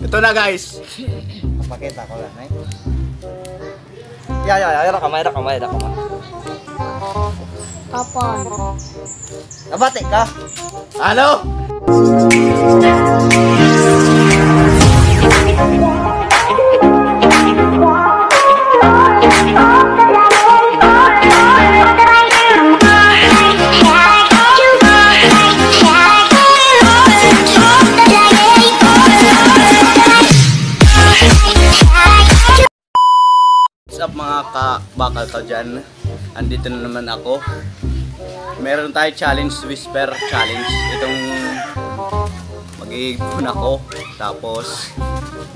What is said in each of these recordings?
Ito na guys. Pakita ko lang eh. Ya, kamay. Kapan? Nabati ka? Ano? What's up mga kabakal ka dyan? Andito na naman ako. Meron tayo challenge, whisper challenge. Itong mag-iipon ako. Tapos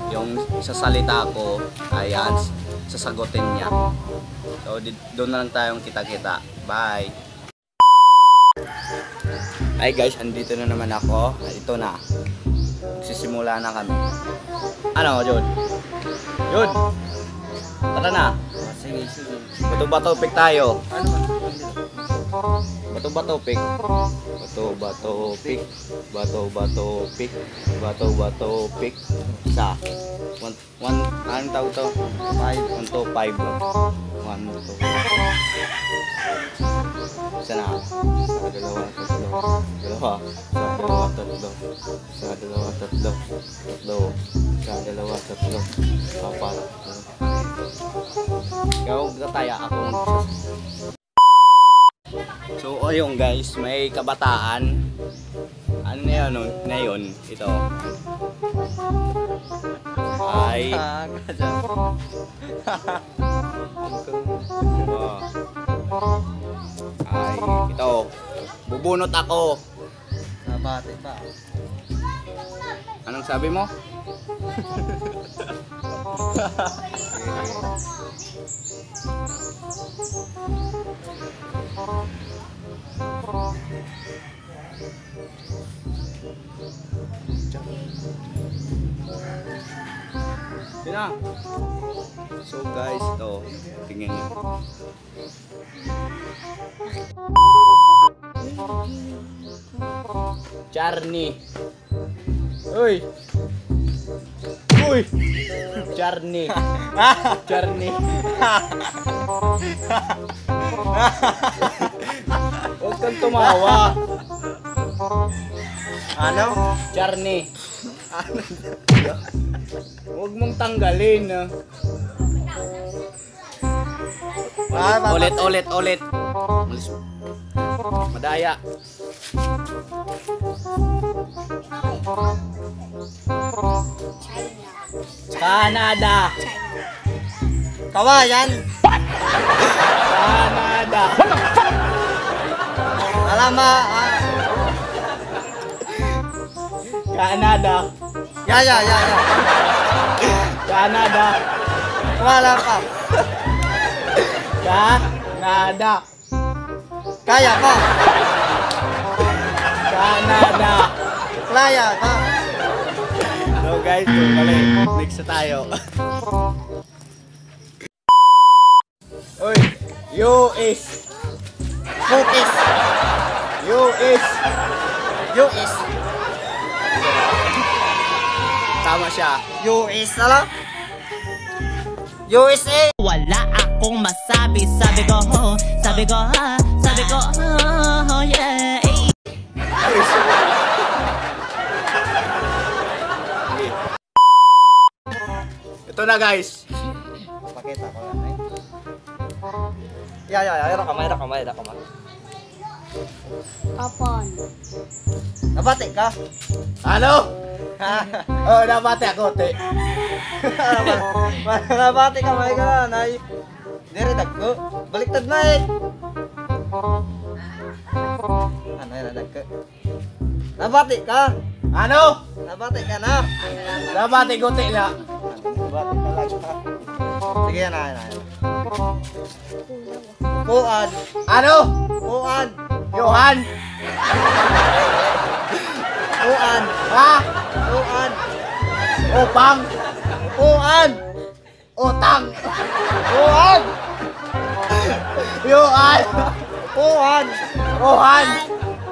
yung sasalita ko, ayan, sasagutin niya. So doon na lang tayong kita-kita. Bye! Hi guys, andito na naman ako. Ito na. Magsisimula na kami. Ano, Jod? Jod! Tara na. Sige. Bato ba topic tayo? Ano man? Bato ba topic? Bato ba topic? Isa. Anong tawag to? 1 to 5. 1 to 5. Isa na. Sa dalawa, tatlo. Apat. Ikaw, tataya ako. So ayun guys, may kabataan. Ano na yun? Ngayon, ito ay ito, bubunot ako. Nabati pa. Anong sabi mo? Sina? So guys, ito, tingnan niyo. Charny. Uy. Charny. Huwag kang tumawa. Ano? Charny. Huwag mong tanggalin. Ulit. Madaya. Canada. Kawayan. Canada. Alama. Canada. Ya. Canada. Wala pa. Canada. Kaya pa. Canada. Kaya pa. So guys, mali. Next na tayo. Uy, US. Focus. US. Tama siya. US na lang. USA. Wala akong masabi, sabi ko, yeah. Ito na guys. Pakita ko lang eh. Ya, kamay. Kapan? Nabati ka? Ano? Oh, nabati ako, te. Nabati ka, may ka na. Dire dagko. Baliktad na eh. Ano yan, dagko? Nabati ka? Ano? Nabati ka na? Nabati ko, te na. Nabati ka lang. Sige, yan. Upuan. Ano? Upuan. Johan? Upuan. Ha? Upuan. Upang? Upuan. Utang? Upuan. Yohan? Upuan. Rohan?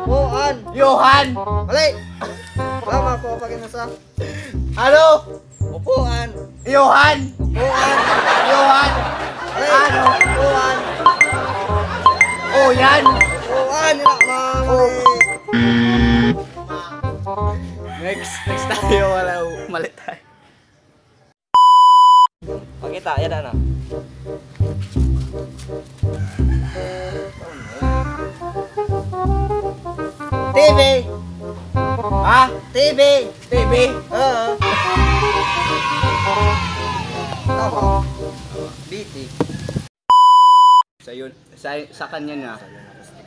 Upuan. Johan? Balik. Tama po pag nasa. Ano? Upuan. Johan! Upuan. Johan! Ano? Upuan. Oh, yan! Upuan. Next tayo. Mali tayo. Pakita, yan na. TV. Ha? TV. TV? Oo. Ako. BT. Sa kanya na.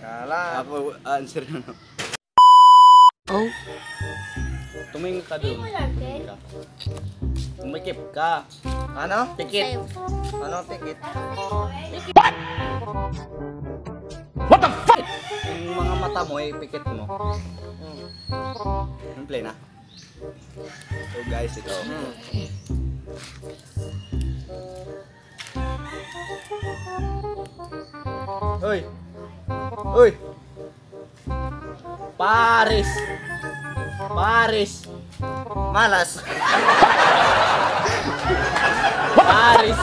Kala. Ako, answer na. Oh. Tumingin ka doon. Umikip ka. Ano? Tikit. Ano tikit? Yung mga mata mo, pikit mo. Yung play na. So guys, ito. Uy! Uy! Paris! Paris! Malas. Paris!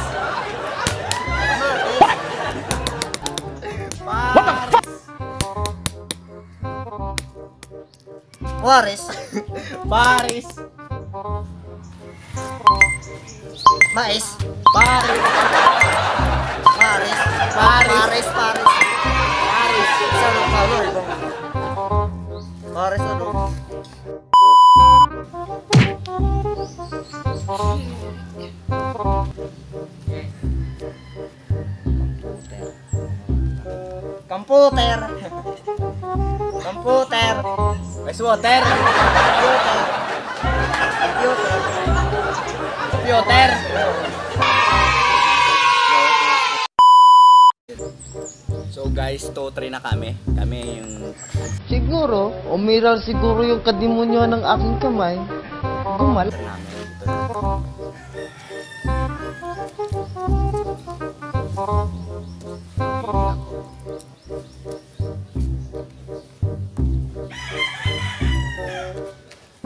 Paris! Juarez. Paris! Mais. Paris! Paris. Paris! Paris. Paris! Ano pa mo? Paris ano? Computer. Computer. Ice water! Computer. Computer! So guys, 2-3 na kami. Kami yung Siguro, umiral siguro yung kadimonyo ng aking kamay. Gumal. namin dito.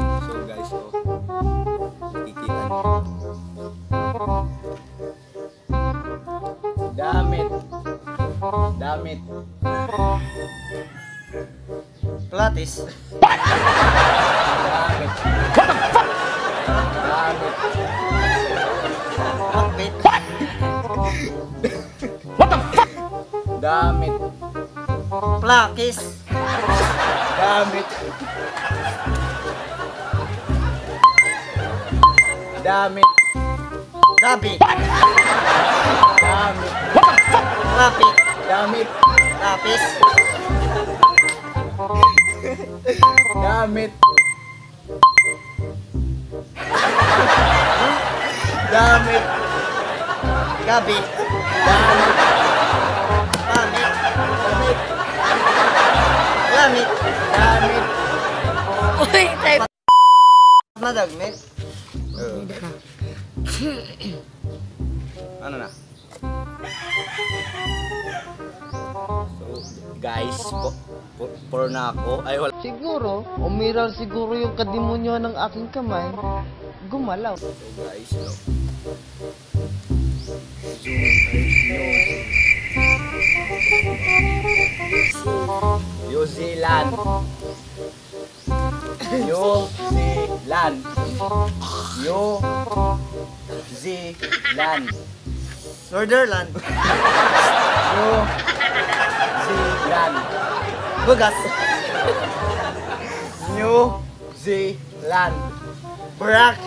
So guys, nakikita niyo. Damit. Damit. Pilates. Damit. Damit. Outfit. Damit. Plakis. Damit. Damit. Gabi. Damit. Lapit. Damit. Lapis. Damit. Damit. Gabi. Damit. Pamit. Damit. Lamit. Damit. Madagmit. Ano na? So, guys, for na ako. Ay, wala. Siguro, umiral siguro yung kadimonyo ng aking kamay. Gumalaw. So, guys, no. New Zealand. New Zealand. New Zealand. Northern. New Zealand. Bugas. New Zealand. Burak.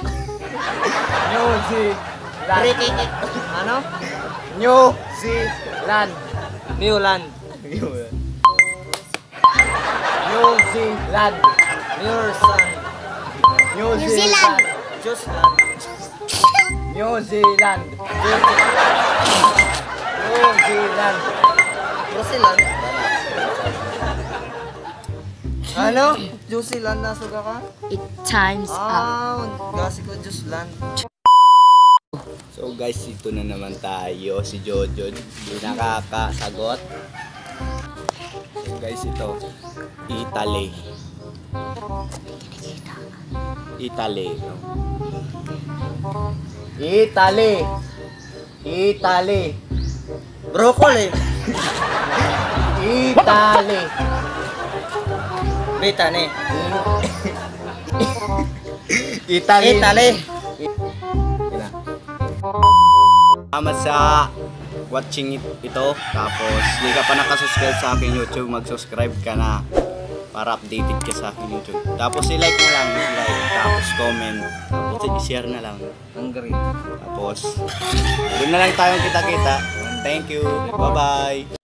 New Zealand. Rikikik. Ano? New Zealand. Newland. New Zealand. Your son. New New Zealand. Jusland. New Zealand. New Zealand. Jusiland. Ano? Jusiland na suga ka? It time's up. Ah, gasi ko Jusland. So guys, ito na naman tayo. Si Jojo, hindi nakakasagot. So guys, ito. Italy. Italy. Italy. Italy. Broccoli. Italy. Britane. Italy. Italy. Salamat sa watching ito. Tapos, hindi ka pa nakasubscribe sa aking YouTube, mag-subscribe ka na para updated ka sa aking YouTube. Tapos, i-like na lang. I-like. Tapos, comment. Tapos, i-share na lang. Ang green. Tapos, doon na lang tayong kita-kita. Thank you. Bye-bye.